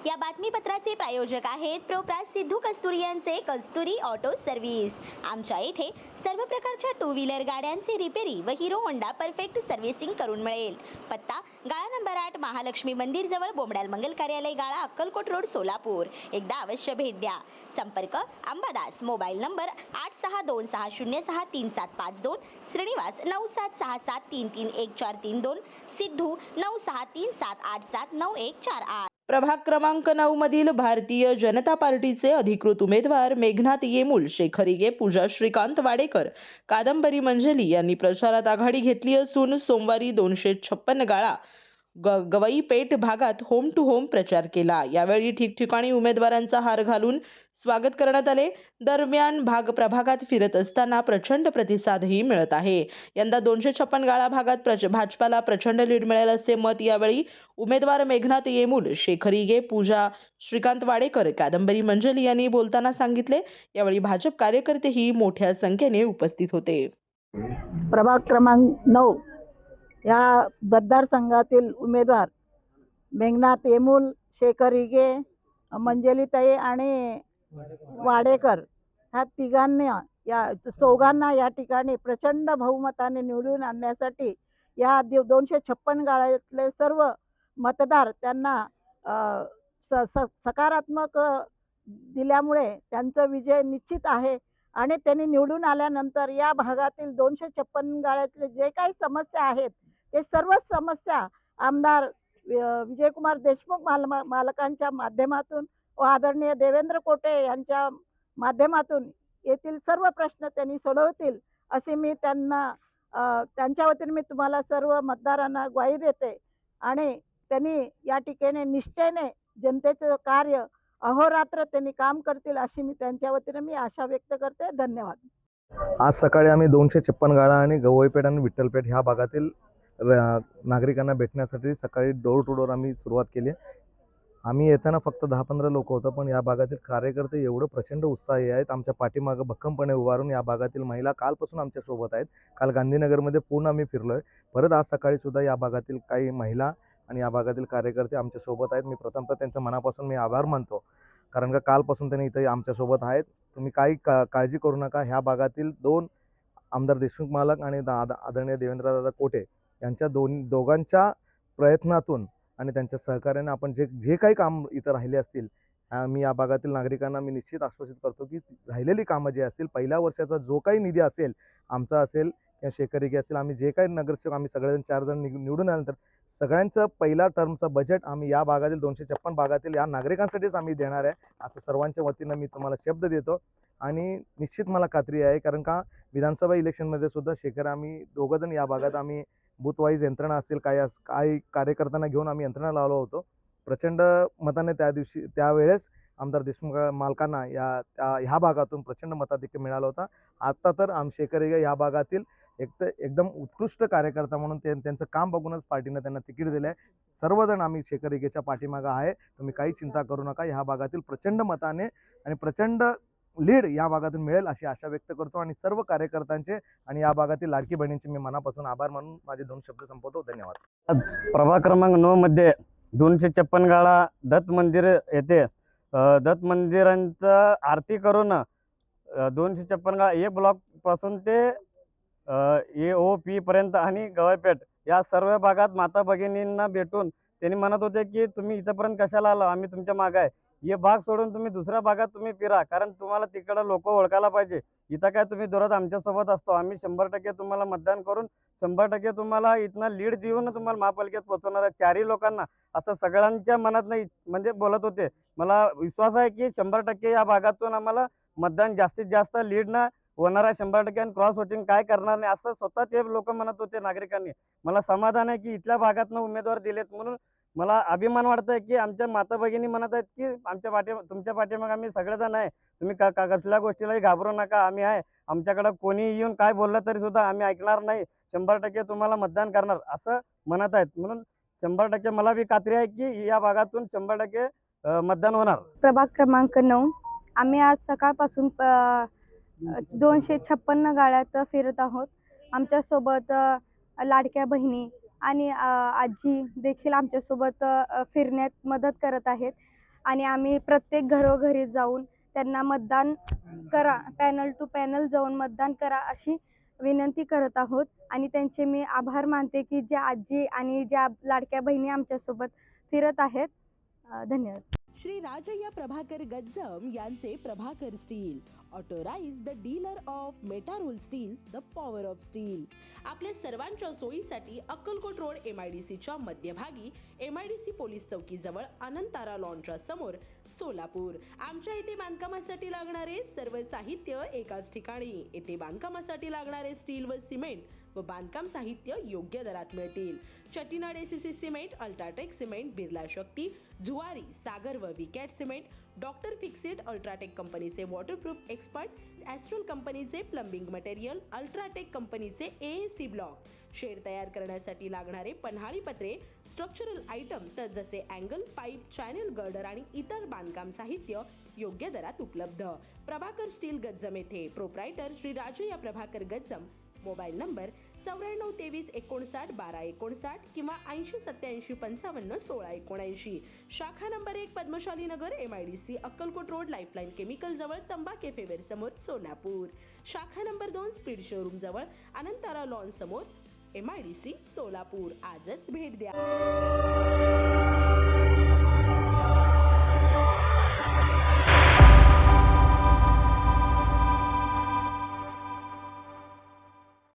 या बातमीपत्राचे प्रायोजक आहेत प्रोप्रास सिद्धू कस्तुरी यांचे कस्तुरी ऑटो सर्व्हिस। आमच्या इथे सर्व प्रकारच्या टू व्हीलर गाड्यांचे रिपेरी व हिरो होंडा परफेक्ट सर्व्हिसिंग करून मिळेल। पत्ता गाळा नंबर 8 महालक्ष्मी मंदिर जवळ बोमडाल मंगल कार्यालय गाळा अक्कलकोट रोड सोलापूर। एकदा अवश्य भेट द्या। संपर्क अंबादास, मोबाईल नंबर 8626063752, श्रीनिवास 9766733142, सिद्धू 9637879148। प्रभाग क्रमांक 9 मधील भारतीय जनता पार्टीचे अधिकृत उमेदवार मेघनाथ येमूल, शेखरिगे, पूजा श्रीकांत वाडेकर, कादंबरी मंजली यांनी प्रचारात आघाडी घेतली असून सोमवारी 256 गाळा गवई पेठ भागात होम टू होम प्रचार केला। यावेळी ठिकठिकाणी उमेदवारांचा हार घालून स्वागत करण्यात आले। दरम्यान प्रभागात फिरत असताना प्रचंड प्रतिसादही मिळत आहे। यंदा 256 गाळा भागात भाजपाला प्रचंड लीड मिळेल असे मत यावेळी उमेदवार मेघनाथ येमूल, शेखरिगे, पूजा श्रीकांत वाडेकर, कादंबरी मंजली यांनी बोलताना सांगितले। यावेळी भाजप कार्यकर्तेही मोठ्या संख्येने उपस्थित होते। प्रभाग क्रमांक 9 या मतदारसंघातील उमेदवार मेघनाथ येमूल, शेखरिगे, मंजलीताई आणि वाडेकर ह्या तिघांना चौघांना या ठिकाणी प्रचंड बहुमताने निवडून आणण्यासाठी या 256 गाळ्यातले सर्व मतदार त्यांना सकारात्मक दिल्यामुळे त्यांचा विजय निश्चित आहे। आणि त्यांनी निवडून आल्यानंतर या भागातील 256 गाळ्यातले जे काही समस्या आहेत ते सर्व समस्या आमदार विजयकुमार देशमुख मालकांच्या माध्यमातून व आदरणीय देवेंद्र कोटे यांच्या माध्यमातून येथील सर्व प्रश्न त्यांनी सोडवतील असे मी त्यांच्या वतीने मी तुम्हाला सर्व मतदारांना ग्वाही देते। आणि त्यांनी या ठिकाणी निष्ठेने जनतेचं कार्य अहोरात्र त्यांनी काम करतील अशी मी त्यांच्या वतीने मी आशा व्यक्त करते। धन्यवाद। आज सकाळी आम्ही 256 गाळा आणि गवईपेठ आणि विठ्ठलपेठ ह्या भागातील नागरिकांना भेटण्यासाठी सकाळी डोर टू डोर आम्ही सुरुवात केली। आम्ही येताना फक्त 10-15 लोक होतो, पण या भागातील कार्यकर्ते एवढं प्रचंड उत्साही आहेत। आमच्या पाठीमागं भक्कमपणे उभारून या भागातील महिला कालपासून आमच्या सोबत आहेत। काल गांधीनगरमध्ये पूर्ण आम्ही फिरलोय। परत आज सकाळी सुद्धा या भागातील काही महिला आणि या भागातील कार्यकर्ते आमच्या सोबत आहेत। मी प्रथमतः त्यांचं मनापासून मी आभार मानतो, कारण का कालपासून त्यांनी इथे आमच्यासोबत आहेत। तुम्ही काही काळजी करू नका। ह्या भागातील 2 आमदार देशमुख मालक आणि आदरणीय देवेंद्रदादा कोटे यांच्या दोघांच्या प्रयत्नातून आणि त्यांच्या सहकार्याने आपण जे काही काम इथं राहिले असतील, मी या भागातील नागरिकांना मी निश्चित आश्वासित करतो की राहिलेली कामं जे असतील, पहिल्या वर्षाचा जो काही निधी असेल, आमचा असेल किंवा शेखरिगे असेल, आम्ही जे काही नगरसेवक आम्ही सगळेजण 4 जण निवडून आल्यानंतर सगळ्यांचं पहिला टर्मचं बजेट आम्ही या भागातील 256 भागातील या नागरिकांसाठीच आम्ही देणार आहे, असं सर्वांच्या वतीनं मी तुम्हाला शब्द देतो। आणि निश्चित मला खात्री आहे, कारण का विधानसभा इलेक्शनमध्ये सुद्धा शेखर आम्ही दोघंजण या भागात आम्ही बूथ वाईज यंत्रणा असेल, काही कार्यकर्त्यांना घेऊन आम्ही यंत्रणा लावलो होतो। प्रचंड मताने त्यावेळेस आमदार देशमुख मालकांना ह्या भागातून प्रचंड मताधिक्य मिळाला होता। आता तर शेखरिगे ह्या भागातील एकदम उत्कृष्ट कार्यकर्ता म्हणून त्यांचं काम बघूनच पार्टीनं त्यांना तिकीट दिलं आहे। सर्वजण आम्ही शेखरिगेच्या पाठीमागं आहे, तुम्ही काही चिंता करू नका। ह्या भागातील प्रचंड मताने आणि प्रचंड लीड या भागातून मिळेल अशी आशा व्यक्त करतो आणि सर्व कार्यकर्त्यांचे आणि या भागातील लाडकी बहिणींचे मी मनापासून आभार मानून माझे 2 शब्द संपवतो। धन्यवाद। आज प्रभाग क्रमांक 9 मध्ये 256 गाळा दत्त मंदिर येथे दत्त मंदिरांचं आरती करून 256 गाळा ए ब्लॉक पासून ते AOP पर्यंत आणि गवईपेठ या सर्व भागात माता भगिनींना भेटून त्यांनी म्हणत होते की तुम्ही इथपर्यंत कशाला आला, आम्ही तुमच्या मागे आहे। हे भाग सोडून तुम्ही दुसऱ्या भागात तुम्ही फिरा, कारण तुम्हाला तिकडं लोक ओळखायला पाहिजे। इथं काय तुम्ही दररोज आमच्यासोबत असतो, आम्ही 100% तुम्हाला मतदान करून 100% तुम्हाला इथनं लीड देऊन तुम्हाला महापालिकेत पोहोचवणार आहे। 4ही लोकांना असं सगळ्यांच्या मनात नाही म्हणजे बोलत होते। मला विश्वास आहे की 100% या भागातून आम्हाला मतदान जास्तीत जास्त लीडनं होणार आहे 100%, आणि क्रॉस वोटिंग काय करणार नाही असं स्वतः ते लोक म्हणत होते नागरिकांनी। मला समाधान आहे की इथल्या भागातनं उमेदवार दिलेत, म्हणून मला अभिमान वाटतंय की आमच्या माता भगिनी म्हणत आहेत की तुमच्या पाठीमागे आम्ही सगळेजण आहे, तुम्ही कसल्या गोष्टीलाही घाबरू नका, आम्ही आहे। आमच्याकडे कोणी येऊन काय बोललं तरी सुद्धा आम्ही ऐकणार नाही, 100% तुम्हाला मतदान करणार असं म्हणत आहेत। म्हणून 100% मला बी खात्री आहे की या भागातून 100% मतदान होणार। प्रभाग क्रमांक 9 आम्ही आज सकाळपासून 256 गाळ्यात फिरत आहोत। आमच्यासोबत लाडक्या बहिणी आणि आजी देखील आमच्यासोबत फिरण्यात मदत करत आहेत। आणि आम्ही प्रत्येक घरोघरी जाऊन त्यांना मतदान करा, पॅनल टू पॅनल जाऊन मतदान करा अशी विनंती करत आहोत. आणि त्यांचे मी आभार मानते की ज्या आजी आणि ज्या लाडक्या बहिणी आमच्यासोबत फिरत आहेत. धन्यवाद. श्री राजय्या प्रभाकर गज्जम यांचे Prabhakar steel, authorised the dealer of Metarol steel, the power of steel. आपल्या सर्वांच्या सोयीसाठी अक्कलकोट रोड MIDCच्या मध्यभागी MIDC पोलीस चौकीजवळ अनंतारा लॉनच्या समोर सोलापूर. आमच्या इथे बांधकामासाठी लागणारे सर्व साहित्य एकाच ठिकाणी. येथे बांधकामासाठी लागणारे स्टील व सिमेंट व बांधकाम साहित्य योग्य दरात मिळतील. Chettinad ACC cement, UltraTech cement, Birla Shakti, Zuari, Sagar व Vicat cement, doctor Fixit, UltraTech कंपनीचे वॉटरप्रूफ एक्सपर्ट, ॲस्ट्रल कंपनीचे प्लंबिंग मटेरियल, अल्ट्राटेक कंपनीचे AAC ब्लॉक, शेड तयार करण्यासाठी लागणारे पन्हाळी पत्रे, स्ट्रक्चरल आयटम तर जसे अँगल, पाईप, चॅनल गर्डर आणि इतर बांधकाम साहित्य योग्य दरात उपलब्ध. प्रभाकर स्टील गज्जम येथे. Proprietor Shri Rajayya Prabhakar Gajjam. Mobile number 9423591259 किंवा 8087551679. शाखा नंबर 1, पद्मशाली नगर, MIDC, Akkalkot road, lifeline chemical जवळ, तंबा केफे वेर समोर, सोलापूर. शाखा नंबर 2, स्पीड शोरूम जवळ, अनंतारा लॉन समोर, MIDC, सोलापूर. आजच भेट द्या.